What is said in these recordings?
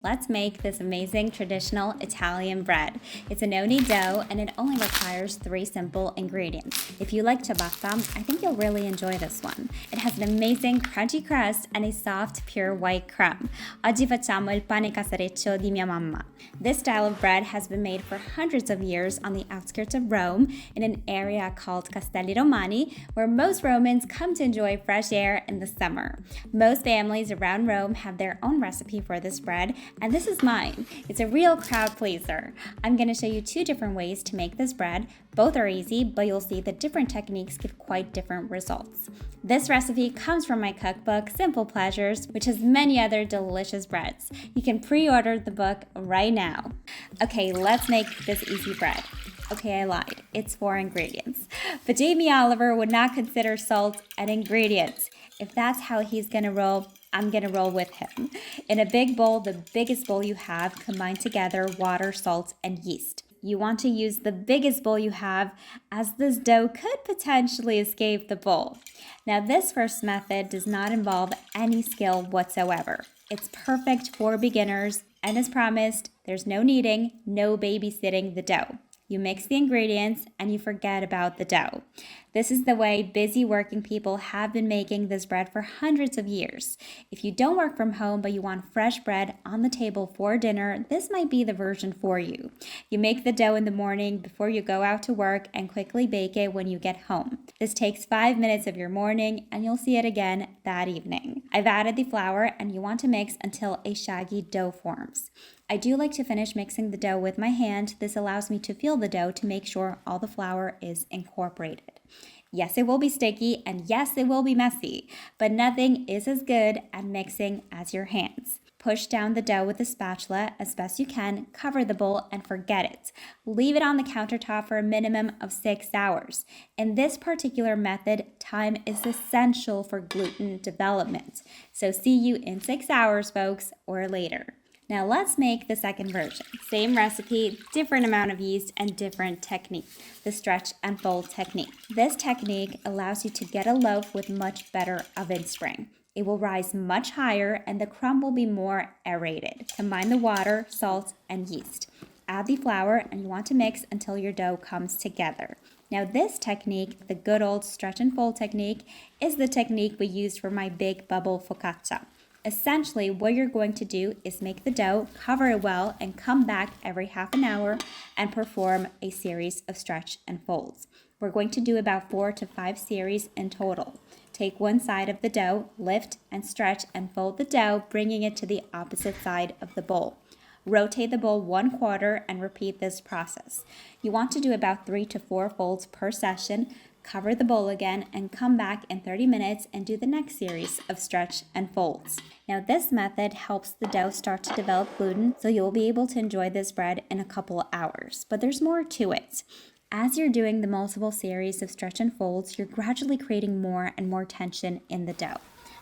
Let's make this amazing traditional Italian bread. It's a no-knead dough and it only requires 3 simple ingredients. If you like ciabatta, I think you'll really enjoy this one. It has an amazing crunchy crust and a soft, pure white crumb. Oggi facciamo il pane casareccio di mia mamma. This style of bread has been made for hundreds of years on the outskirts of Rome in an area called Castelli Romani, where most Romans come to enjoy fresh air in the summer. Most families around Rome have their own recipe for this bread, and this is mine. It's a real crowd pleaser. I'm going to show you 2 different ways to make this bread. Both are easy, but you'll see that different techniques give quite different results. This recipe comes from my cookbook, Simple Pleasures, which has many other delicious breads. You can pre-order the book right now. Okay, let's make this easy bread. Okay, I lied. It's 4 ingredients. But Jamie Oliver would not consider salt an ingredient. If that's how he's gonna roll, I'm gonna roll with him. In a big bowl, the biggest bowl you have, combine together water, salt, and yeast. You want to use the biggest bowl you have, as this dough could potentially escape the bowl. Now, this first method does not involve any skill whatsoever. It's perfect for beginners, and as promised, there's no kneading, no babysitting the dough. You mix the ingredients and you forget about the dough. This is the way busy working people have been making this bread for hundreds of years. If you don't work from home but you want fresh bread on the table for dinner, this might be the version for you. You make the dough in the morning before you go out to work and quickly bake it when you get home. This takes 5 minutes of your morning and you'll see it again that evening. I've added the flour and you want to mix until a shaggy dough forms. I do like to finish mixing the dough with my hand. This allows me to feel the dough to make sure all the flour is incorporated. Yes, it will be sticky, and yes, it will be messy, but nothing is as good at mixing as your hands. Push down the dough with a spatula as best you can, cover the bowl, and forget it. Leave it on the countertop for a minimum of 6 hours. In this particular method, time is essential for gluten development. So see you in 6 hours, folks, or later. Now let's make the second version. Same recipe, different amount of yeast, and different technique, the stretch and fold technique. This technique allows you to get a loaf with much better oven spring. It will rise much higher and the crumb will be more aerated. Combine the water, salt, and yeast. Add the flour and you want to mix until your dough comes together. Now this technique, the good old stretch and fold technique, is the technique we used for my big bubble focaccia. Essentially, what you're going to do is make the dough, cover it well, and come back every half an hour and perform a series of stretch and folds. We're going to do about 4 to 5 series in total. Take one side of the dough, lift and stretch and fold the dough, bringing it to the opposite side of the bowl. Rotate the bowl 1/4 and repeat this process. You want to do about 3 to 4 folds per session. Cover the bowl again and come back in 30 minutes and do the next series of stretch and folds. Now this method helps the dough start to develop gluten, so you'll be able to enjoy this bread in a couple hours. But there's more to it. As you're doing the multiple series of stretch and folds, you're gradually creating more and more tension in the dough.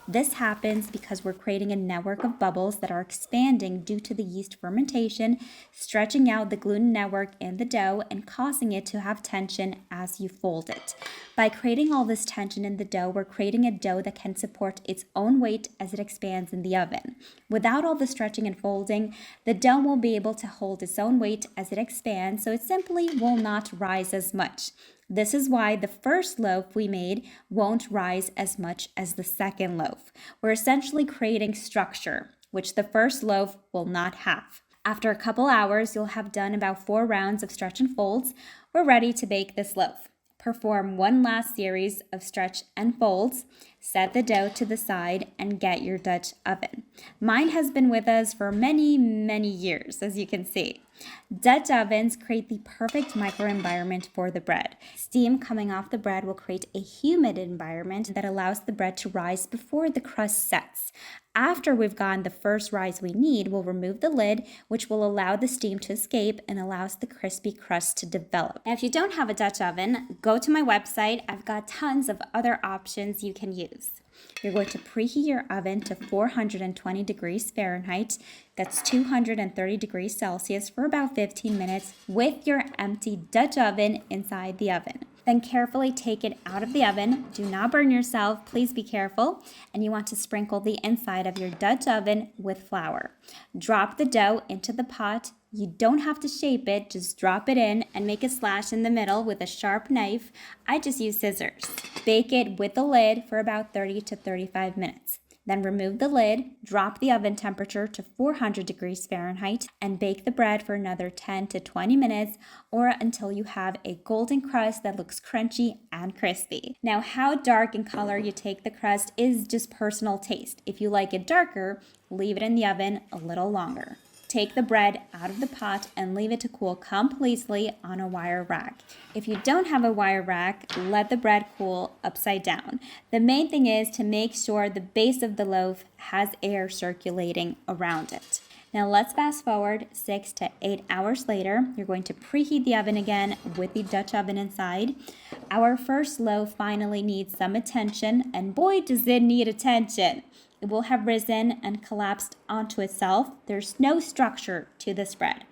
This happens because we're creating a network of bubbles that are expanding due to the yeast fermentation, stretching out the gluten network in the dough and causing it to have tension as you fold it. By creating all this tension in the dough, we're creating a dough that can support its own weight as it expands in the oven. Without all the stretching and folding, the dough won't be able to hold its own weight as it expands, so it simply will not rise as much. This is why the first loaf we made won't rise as much as the second loaf. We're essentially creating structure, which the first loaf will not have. After a couple hours, you'll have done about 4 rounds of stretch and folds. We're ready to bake this loaf. Perform one last series of stretch and folds, set the dough to the side, and get your Dutch oven. Mine has been with us for many, many years, as you can see. Dutch ovens create the perfect microenvironment for the bread. Steam coming off the bread will create a humid environment that allows the bread to rise before the crust sets. After we've gotten the first rise we need, we'll remove the lid, which will allow the steam to escape and allows the crispy crust to develop. Now, if you don't have a Dutch oven, go to my website. I've got tons of other options you can use. You're going to preheat your oven to 420 degrees Fahrenheit. That's 230 degrees Celsius for about 15 minutes with your empty Dutch oven inside the oven. Then carefully take it out of the oven. Do not burn yourself, please be careful. And you want to sprinkle the inside of your Dutch oven with flour. Drop the dough into the pot. You don't have to shape it, just drop it in and make a slash in the middle with a sharp knife. I just use scissors. Bake it with the lid for about 30 to 35 minutes. Then remove the lid, drop the oven temperature to 400 degrees Fahrenheit, and bake the bread for another 10 to 20 minutes or until you have a golden crust that looks crunchy and crispy. Now, how dark in color you take the crust is just personal taste. If you like it darker, leave it in the oven a little longer. Take the bread out of the pot and leave it to cool completely on a wire rack. If you don't have a wire rack, let the bread cool upside down. The main thing is to make sure the base of the loaf has air circulating around it. Now let's fast forward 6 to 8 hours later. You're going to preheat the oven again with the Dutch oven inside. Our first loaf finally needs some attention, and boy does it need attention. It will have risen and collapsed onto itself. There's no structure to this bread.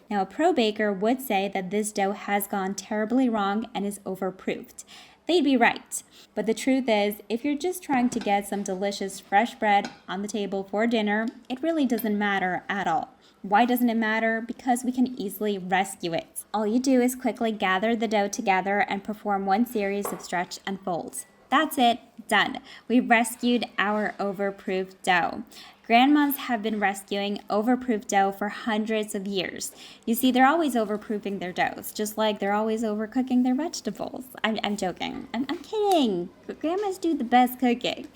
Now, a pro baker would say that this dough has gone terribly wrong and is overproofed. They'd be right. But the truth is, if you're just trying to get some delicious fresh bread on the table for dinner, it really doesn't matter at all. Why doesn't it matter? Because we can easily rescue it. All you do is quickly gather the dough together and perform one series of stretch and folds. That's it, done. We've rescued our overproof dough. Grandmas have been rescuing overproof dough for hundreds of years. You see, they're always overproofing their doughs, just like they're always overcooking their vegetables. I'm joking. I'm kidding. Grandmas do the best cooking.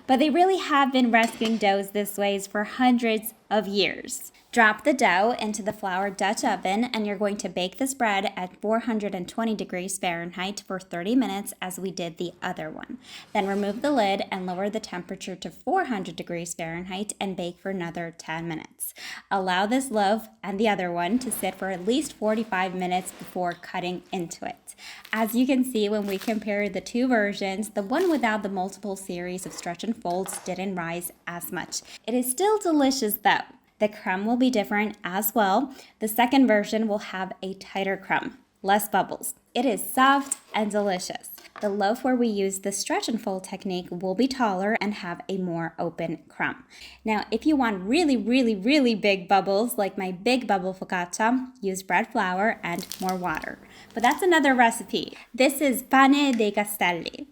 But they really have been rescuing doughs this way for hundreds of years. Drop the dough into the floured Dutch oven, and you're going to bake this bread at 420 degrees Fahrenheit for 30 minutes as we did the other one. Then remove the lid and lower the temperature to 400 degrees Fahrenheit and bake for another 10 minutes. Allow this loaf and the other one to sit for at least 45 minutes before cutting into it. As you can see, when we compare the two versions, the one without the multiple series of stretch and folds didn't rise as much. It is still delicious though. The crumb will be different as well. The second version will have a tighter crumb, less bubbles. It is soft and delicious. The loaf where we use the stretch and fold technique will be taller and have a more open crumb. Now, if you want really, really, really big bubbles, like my big bubble focaccia, use bread flour and more water. But that's another recipe. This is pane dei castelli.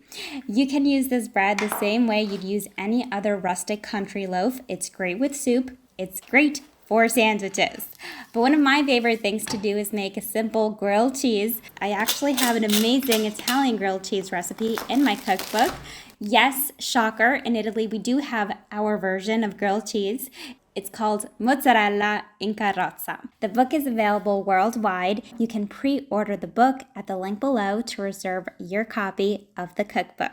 You can use this bread the same way you'd use any other rustic country loaf. It's great with soup. It's great for sandwiches. But one of my favorite things to do is make a simple grilled cheese. I actually have an amazing Italian grilled cheese recipe in my cookbook. Yes, shocker, in Italy we do have our version of grilled cheese. It's called Mozzarella in Carrozza. The book is available worldwide. You can pre-order the book at the link below to reserve your copy of the cookbook.